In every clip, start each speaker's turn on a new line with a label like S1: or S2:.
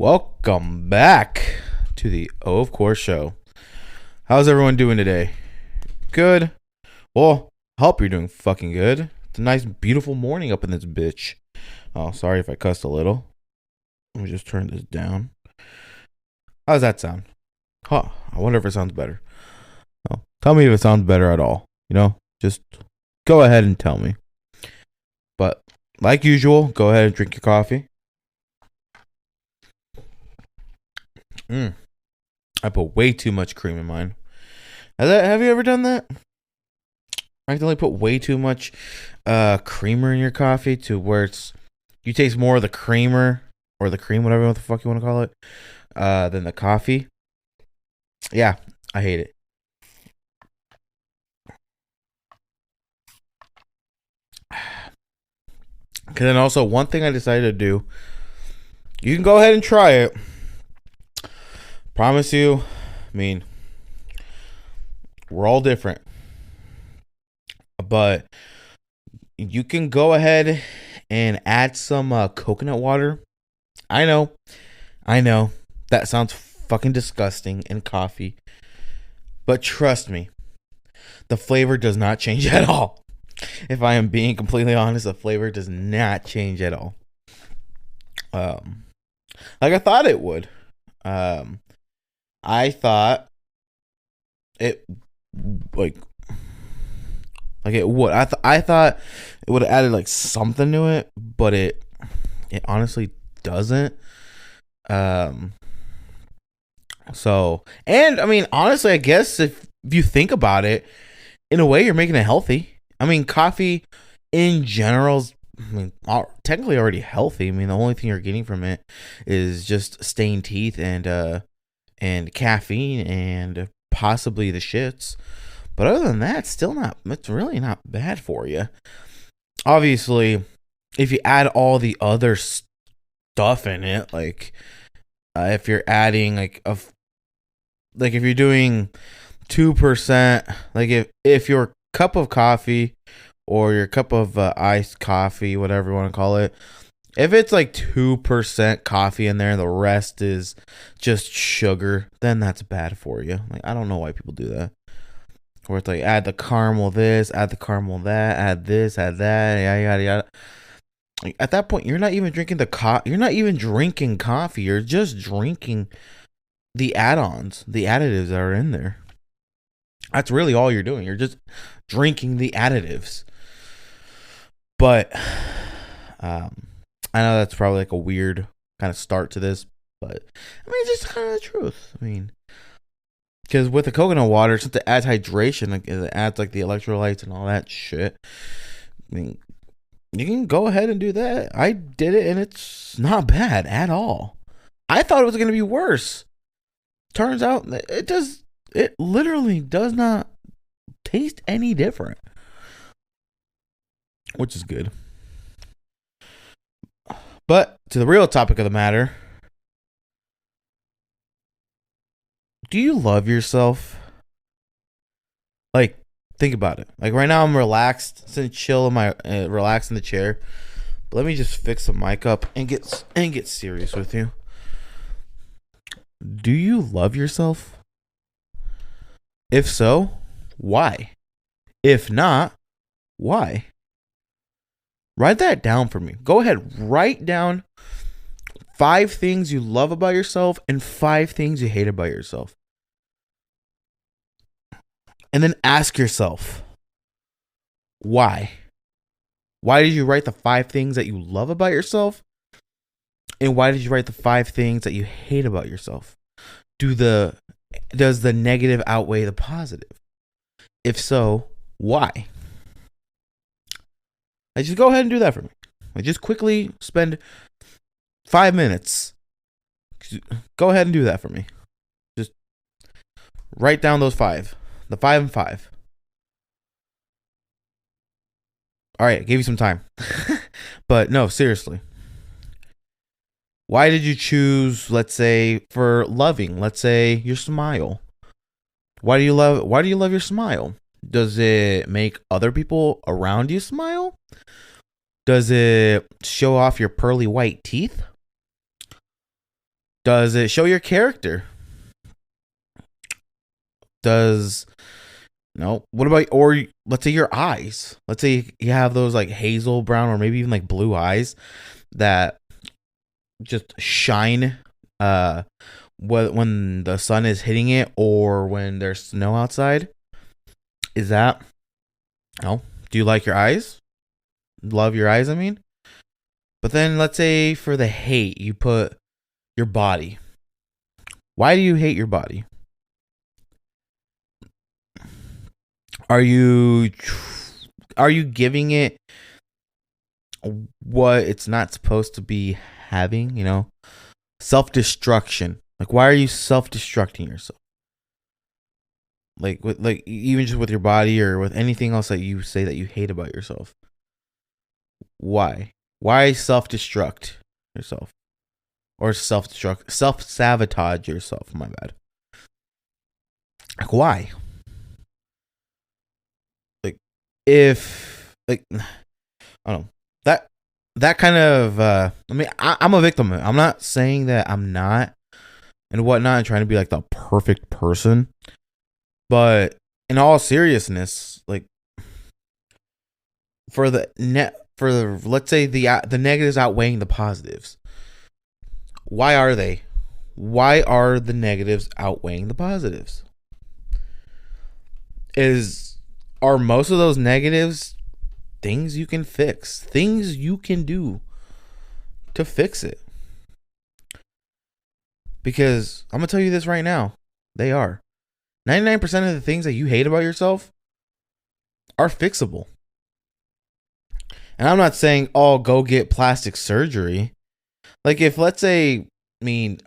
S1: Welcome back to the of Course show. How's everyone doing today? Good? Well, I hope you're doing fucking good. It's a nice, beautiful morning up in this bitch. Oh, sorry if I cussed a little. Let me just turn this down. How does that sound? Huh, I wonder if it sounds better. Oh, tell me if it sounds better at all. Just go ahead and tell me. But, like usual, go ahead and drink your coffee. I put way too much cream in mine. Have you ever done that? I accidentally put way too much creamer in your coffee to where you taste more of the creamer or the cream, whatever the fuck you want to call it, than the coffee. Yeah, I hate it. Because then also one thing I decided to do, you can go ahead and try it. Promise you, we're all different. But you can go ahead and add some coconut water. I know. That sounds fucking disgusting in coffee. But trust me, the flavor does not change at all. If I am being completely honest, the flavor does not change at all. Like I thought it would. I thought it it would. I thought it would have added like something to it, but it honestly doesn't. So, and honestly, I guess if you think about it, in a way, you're making it healthy. Coffee in general is, technically already healthy. The only thing you're getting from it is just stained teeth and caffeine and possibly the shits. But other than that, it's really not bad for you. Obviously, if you add all the other stuff in it, like if you're adding if you're doing 2%, like if your cup of coffee or your cup of iced coffee, whatever you want to call it, if it's like 2% coffee in there and the rest is just sugar, then that's bad for you. I don't know why people do that. Where it's like add the caramel this, add the caramel that, add this, add that, yada yada. At that point, you're not even drinking You're not even drinking coffee. You're just drinking the add-ons, the additives that are in there. That's really all you're doing. You're just drinking the additives. But I know that's probably like a weird kind of start to this, but it's just kind of the truth. Because with the coconut water, since it adds hydration, it adds like the electrolytes and all that shit. You can go ahead and do that. I did it, and it's not bad at all. I thought it was going to be worse. Turns out it does. It literally does not taste any different, which is good. But to the real topic of the matter, do you love yourself? Think about it. Right now, I'm relaxed, sitting chill in my relaxed in the chair. But let me just fix the mic up and get serious with you. Do you love yourself? If so, why? If not, why? Write that down for me. Go ahead, write down 5 things you love about yourself and 5 things you hate about yourself. And then ask yourself, why? Why did you write the 5 things that you love about yourself? And why did you write the 5 things that you hate about yourself? Does the negative outweigh the positive? If so, why? Just go ahead and do that for me. Just quickly spend 5 minutes. Go ahead and do that for me. Just write down those 5. The 5 and 5. All right, I gave you some time. But no, seriously. Why did you choose, let's say, for loving, let's say, your smile? Why do you love your smile? Does it make other people around you smile? Does it show off your pearly white teeth? Does it show your character? Does no? What about, or let's say your eyes? Let's say you have those like hazel brown or maybe even like blue eyes that just shine when the sun is hitting it or when there's snow outside. Is that no? Do you like your eyes? Love your eyes, I mean. But then let's say for the hate, you put your body. Why do you hate your body? Are you giving it what it's not supposed to be having, you know? Self-destruction. Like, why are you self-destructing yourself? Like, with like even just with your body or with anything else that you say that you hate about yourself. Why? Why self-destruct yourself? Or self-sabotage yourself, my bad. Like, why? Like, if like I don't know. That kind of I mean, I'm a victim. I'm not saying that I'm not and whatnot and trying to be like the perfect person. But in all seriousness, like let's say the negatives outweighing the positives. Why are they? Why are the negatives outweighing the positives? Are most of those negatives things you can fix, things you can do to fix it? Because I'm gonna tell you this right now, they are. 99% of the things that you hate about yourself are fixable. And I'm not saying, oh, go get plastic surgery. Like, if let's say, I mean,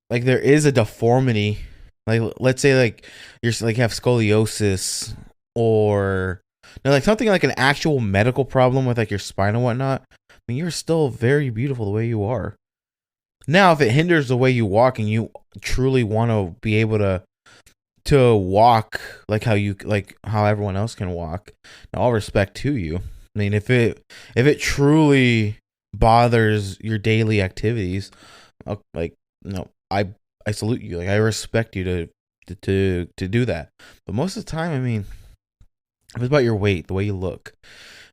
S1: like there is a deformity, like let's say like you're like have scoliosis or no, like something like an actual medical problem with like your spine and whatnot. I mean, you're still very beautiful the way you are. Now, if it hinders the way you walk and you truly want to be able to walk like how everyone else can walk, now all respect to you. I mean, if it truly bothers your daily activities, like no, I salute you. Like, I respect you to do that. But most of the time, I mean, it's about your weight, the way you look,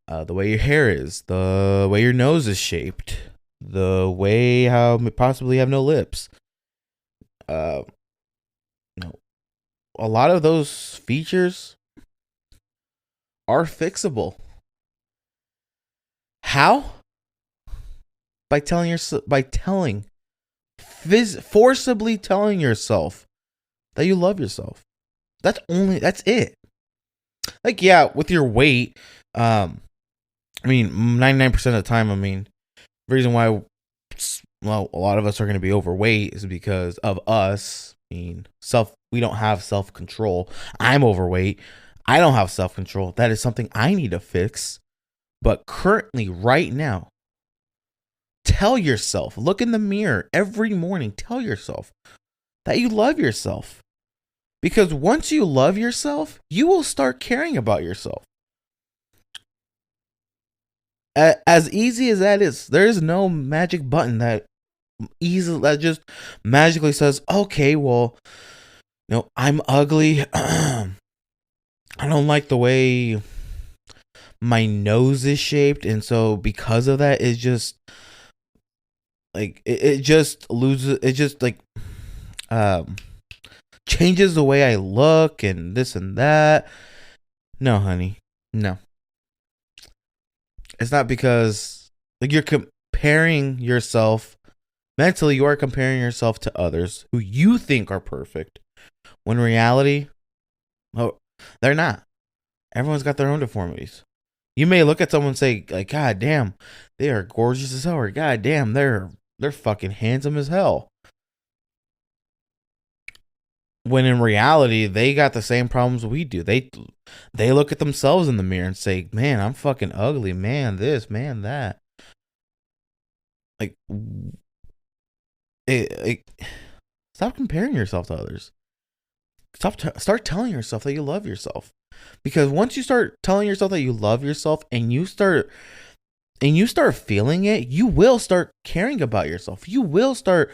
S1: the way your hair is, the way your nose is shaped, the way how you possibly have no lips. No, a lot of those features are fixable. How? Forcibly telling yourself that you love yourself. That's it. Like, yeah, with your weight, I mean, 99% of the time, I mean, the reason why, well, a lot of us are going to be overweight is because of us. I mean, we don't have self-control. I'm overweight. I don't have self-control. That is something I need to fix. But currently, right now, tell yourself, look in the mirror every morning, tell yourself that you love yourself. Because once you love yourself, you will start caring about yourself. As easy as that is, there is no magic button that just magically says, okay, well, I'm ugly. I don't like the way my nose is shaped, and so because of that, it's just like it just loses. It just like changes the way I look and this and that. No, honey, no. It's not because like you're comparing yourself mentally. You are comparing yourself to others who you think are perfect, when in reality, oh, they're not. Everyone's got their own deformities. You may look at someone and say, like, God damn, they are gorgeous as hell, or God damn, they're fucking handsome as hell. When in reality, they got the same problems we do. They look at themselves in the mirror and say, man, I'm fucking ugly. Man, this, man, that. Like, stop comparing yourself to others. Start telling yourself that you love yourself. Because once you start telling yourself that you love yourself and you start and you start feeling it, you will start caring about yourself. You will start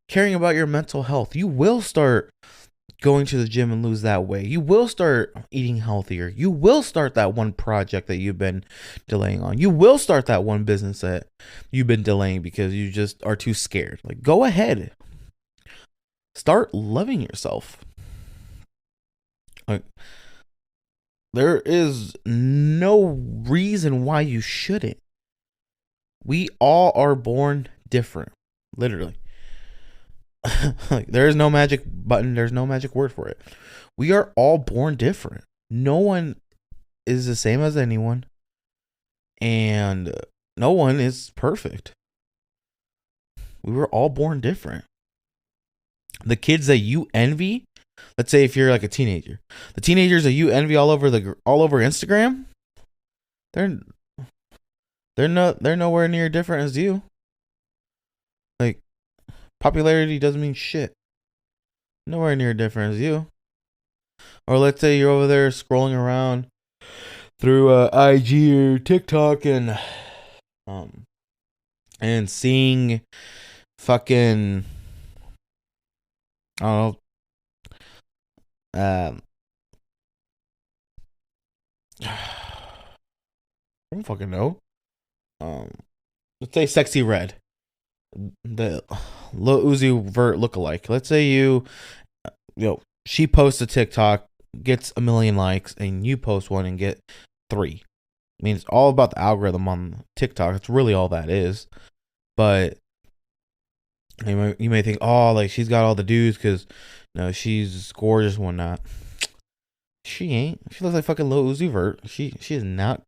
S1: caring about your mental health. You will start going to the gym and lose that weight. You will start eating healthier. You will start that one project that you've been delaying on. You will start that one business that you've been delaying because you just are too scared. Like, go ahead. Start loving yourself. Like, there is no reason why you shouldn't. We all are born different. Literally. Like, there is no magic button. There's no magic word for it. We are all born different. No one is the same as anyone. And no one is perfect. We were all born different. The kids that you envy, let's say if you're like a teenager, the teenagers that you envy all over Instagram, they're nowhere near different as you. Like, popularity doesn't mean shit. Nowhere near different as you. Or let's say you're over there scrolling around through IG or TikTok and seeing fucking, I don't know, I don't fucking know. Let's say Sexy Red, the Lil Uzi Vert lookalike. Let's say she posts a TikTok, gets 1 million likes, and you post one and get 3. I mean, it's all about the algorithm on TikTok. It's really all that is. But you may think, oh, like, she's got all the dudes because she's gorgeous and whatnot. She ain't. She looks like fucking Lil Uzi Vert. She is not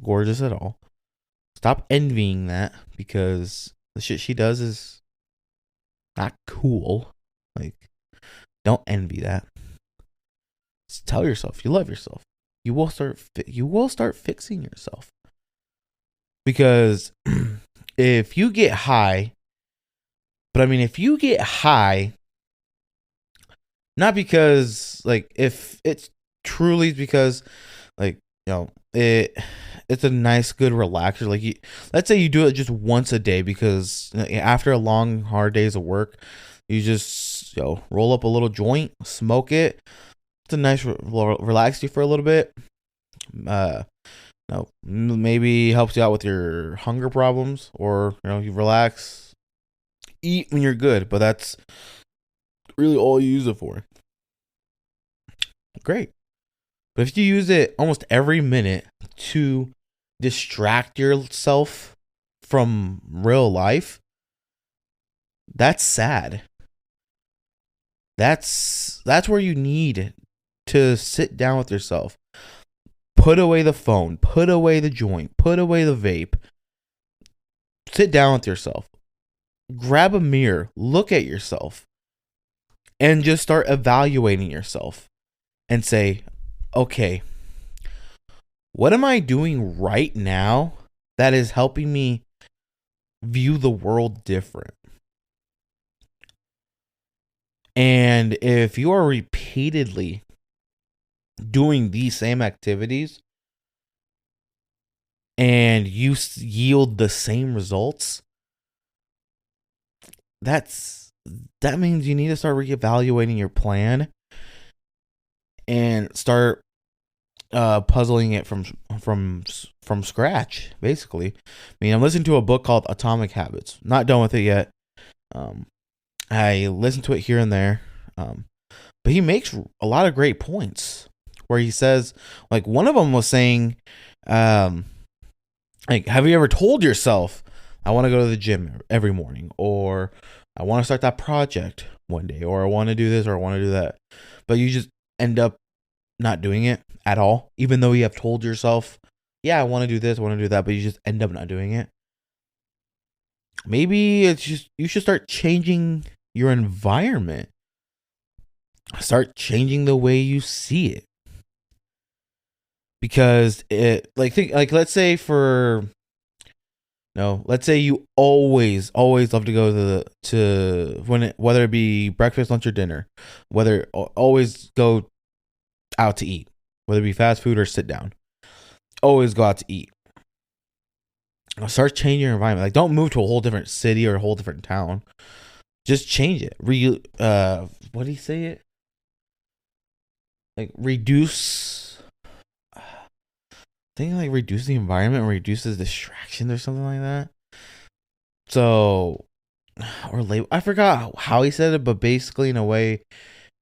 S1: gorgeous at all. Stop envying that, because the shit she does is not cool. Like, don't envy that. Just tell yourself you love yourself. You will start fixing yourself. Because if you get high, not because, like, if it's truly because, like, it's a nice, good relaxer. Like, let's say you do it just once a day because after a long, hard days of work, you just roll up a little joint, smoke it. It's a nice relax you for a little bit. Maybe helps you out with your hunger problems, or you relax, eat when you're good. But that's really all you use it for. Great. But if you use it almost every minute to distract yourself from real life, that's sad. That's where you need to sit down with yourself. Put away the phone, put away the joint, put away the vape. Sit down with yourself. Grab a mirror, look at yourself, and just start evaluating yourself and say, okay, what am I doing right now that is helping me view the world different? And if you are repeatedly doing these same activities and you yield the same results, that means you need to start reevaluating your plan and start puzzling it from scratch, basically. I mean, I'm listening to a book called Atomic Habits. Not done with it yet. I listen to it here and there. But he makes a lot of great points where he says, like, one of them was saying, like, have you ever told yourself, I want to go to the gym every morning, or I want to start that project one day, or I want to do this, or I want to do that, but you just end up not doing it at all, even though you have told yourself, yeah, I want to do this, I want to do that, but you just end up not doing it. Maybe it's just, you should start changing your environment. Start changing the way you see it. Because let's say let's say you always love to go whether it be breakfast, lunch, or dinner, always go out to eat, whether it be fast food or sit down, always go out to eat. Start changing your environment. Like, don't move to a whole different city or a whole different town. Just change it. What do you say it? Like, reduce. I think like reduce the environment or reduces distractions or something like that. So, or label. I forgot how he said it, but basically, in a way,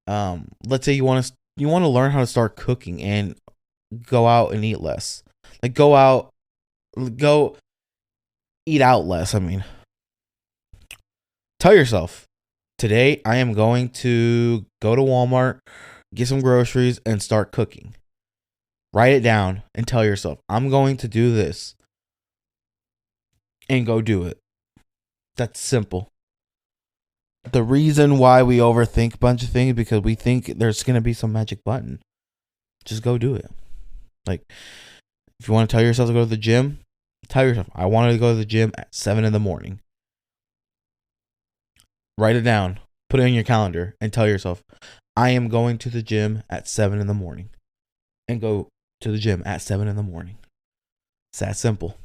S1: let's say you want to learn how to start cooking and go out and eat less. Like, go eat out less. I mean, tell yourself, today I am going to go to Walmart, get some groceries, and start cooking. Write it down and tell yourself, I'm going to do this. And go do it. That's simple. The reason why we overthink a bunch of things because we think there's going to be some magic button. Just go do it. Like, if you want to tell yourself to go to the gym, tell yourself, I wanted to go to the gym at 7 in the morning. Write it down. Put it in your calendar and tell yourself, I am going to the gym at 7 in the morning. And go to the gym at 7 in the morning. It's that simple.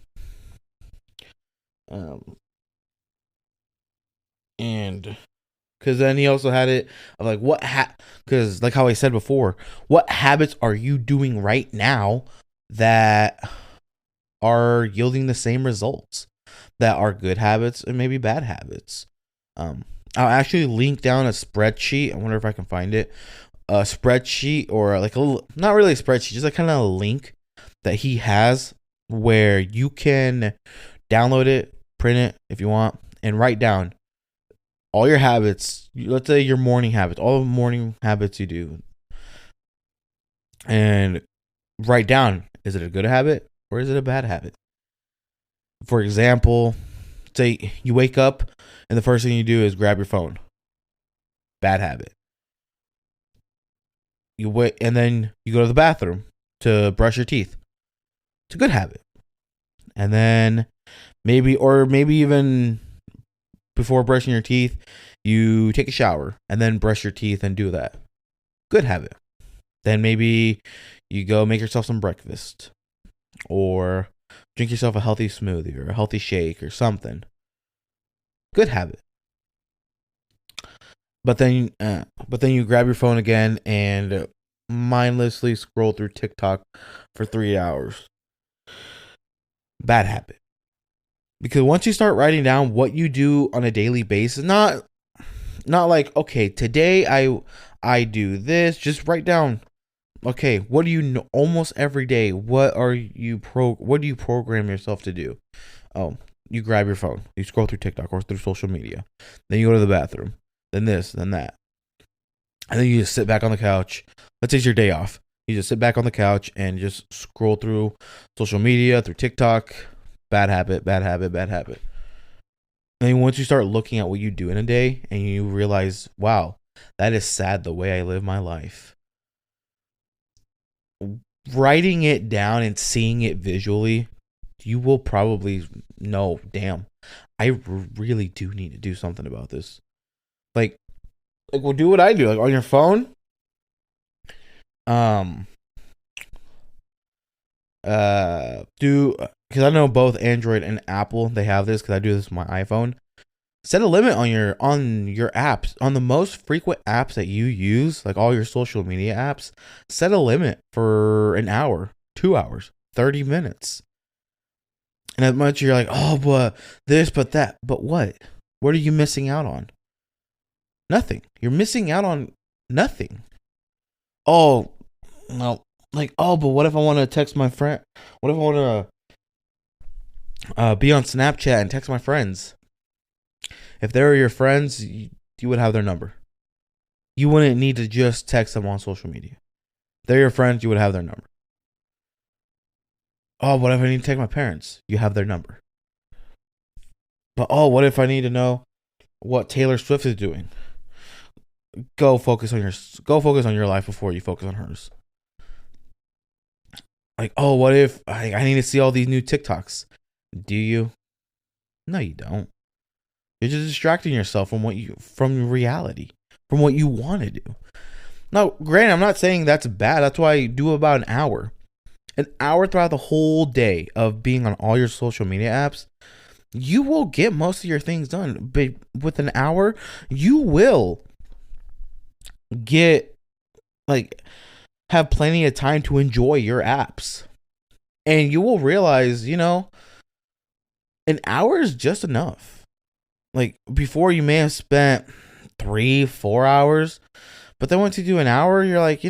S1: And because then he also had it of like because like how I said before, what habits are you doing right now that are yielding the same results, that are good habits and maybe bad habits. I'll actually link down a spreadsheet. I wonder if I can find it. A spreadsheet, or like a little, not really a spreadsheet, just like kind of a link that he has where you can download it, print it if you want, and write down all your habits. Let's say your morning habits, all the morning habits you do, and write down, is it a good habit or is it a bad habit? For example, say you wake up and the first thing you do is grab your phone. Bad habit. You wait and then you go to the bathroom to brush your teeth. It's a good habit. And then maybe even before brushing your teeth, you take a shower and then brush your teeth and do that. Good habit. Then maybe you go make yourself some breakfast or drink yourself a healthy smoothie or a healthy shake or something. Good habit. But then you grab your phone again and mindlessly scroll through TikTok for 3 hours. Bad habit. Because once you start writing down what you do on a daily basis, not like, okay, today I do this, just write down, okay, what do you know almost every day? What do you program yourself to do? Oh, you grab your phone, you scroll through TikTok or through social media. Then you go to the bathroom. Then this, then that. And then you just sit back on the couch. Let's say it's your day off. You just sit back on the couch and just scroll through social media, through TikTok. Bad habit, bad habit, bad habit. And then once you start looking at what you do in a day and you realize, wow, that is sad the way I live my life. Writing it down and seeing it visually, you will probably know, damn, I really do need to do something about this. Like, well, do what I do. Like, on your phone, because I know both Android and Apple, they have this, because I do this with my iPhone. Set a limit on your apps, on the most frequent apps that you use, like all your social media apps. Set a limit for an hour, 2 hours, 30 minutes. And as much you're like, oh, but this, but that, but what? What are you missing out on? Nothing. You're missing out on nothing. Oh, no. Like, oh, but what if I want to text my friend? What if I want to be on Snapchat and text my friends? If they were your friends, you would have their number. You wouldn't need to just text them on social media. If they're your friends, you would have their number. Oh, what if I need to text my parents? You have their number. But oh, what if I need to know what Taylor Swift is doing? Go focus on your life before you focus on hers. Like, oh, what if I need to see all these new TikToks? Do you? No, you don't. You're just distracting yourself from reality, from what you want to do. Now, granted, I'm not saying that's bad. That's why I do about an hour. an hour throughout the whole day of being on all your social media apps, you will get most of your things done. But with an hour, you will get like have plenty of time to enjoy your apps. And you will realize, an hour is just enough. Like before you may have spent 3-4 hours, but then once you do an hour, you're like,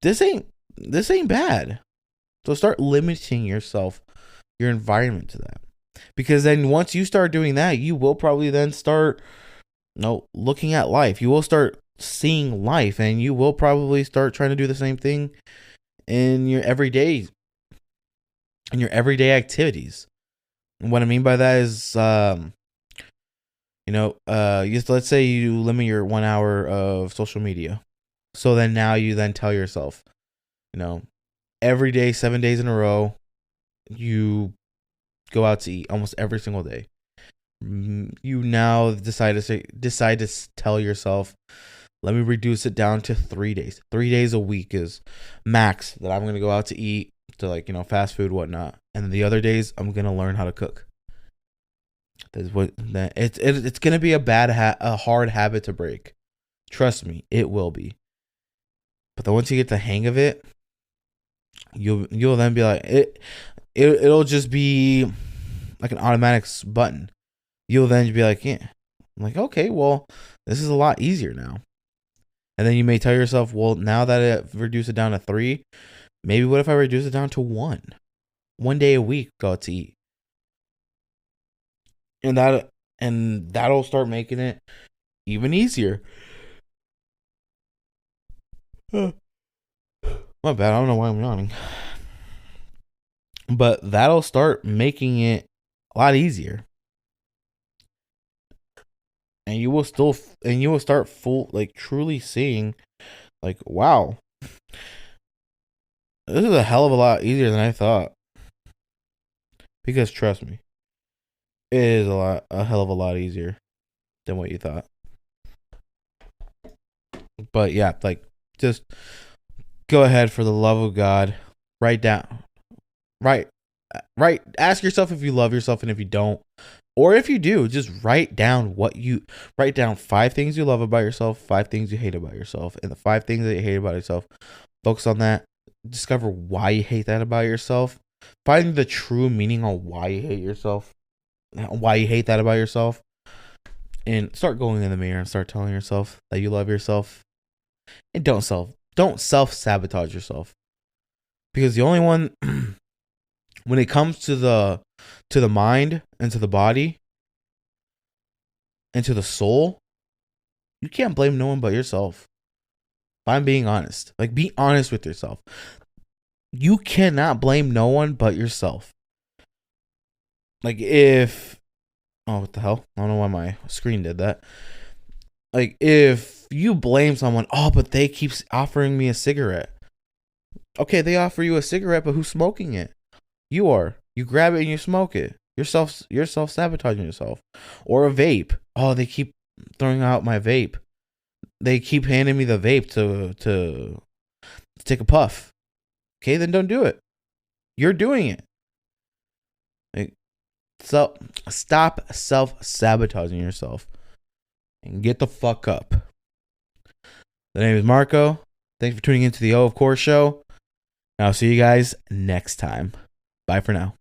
S1: this ain't bad. So start limiting yourself, your environment to that. Because then once you start doing that, you will probably then start looking at life. You will start seeing life, and you will probably start trying to do the same thing in your everyday activities. And what I mean by that is let's say you limit your 1 hour of social media. So then now you then tell yourself, every day, 7 days in a row, you go out to eat almost every single day. You now decide to tell yourself, let me reduce it down to 3 days. 3 days a week is max that I'm going to go out to eat, to fast food, whatnot. And then the other days I'm going to learn how to cook. That's it's going to be a hard habit to break. Trust me, it will be. But then once you get the hang of it, you'll then be like it'll just be like an automatic button. You'll then be like, yeah. I'm like, okay, well, this is a lot easier now. And then you may tell yourself, well, now that I've reduced it down to 3, maybe what if I reduce it down to 1? 1 day a week, go out to eat. And that'll start making it even easier. My bad, I don't know why I'm yawning. But that'll start making it a lot easier. And you will start truly seeing, wow, this is a hell of a lot easier than I thought. Because trust me, it is a hell of a lot easier than what you thought. But yeah, just go ahead, for the love of God, write. Ask yourself if you love yourself, and if you don't. Or if you do, just write down 5 things you love about yourself, 5 things you hate about yourself, and the 5 things that you hate about yourself. Focus on that. Discover why you hate that about yourself. Find the true meaning on why you hate yourself, why you hate that about yourself, and start going in the mirror and start telling yourself that you love yourself. And don't self-sabotage yourself. Because the only one, when it comes to the mind and to the body and to the soul, you can't blame no one but yourself. If I'm being honest, be honest with yourself. You cannot blame no one but yourself. What the hell? I don't know why my screen did that. If you blame someone, but they keep offering me a cigarette. Okay, they offer you a cigarette, but who's smoking it? You are. You grab it and you smoke it. You're self-sabotaging yourself. Or a vape. Oh, they keep throwing out my vape. They keep handing me the vape to take a puff. Okay, then don't do it. You're doing it. So stop self-sabotaging yourself and get the fuck up. The name is Marco. Thanks for tuning into the O of Course show. And I'll see you guys next time. Bye for now.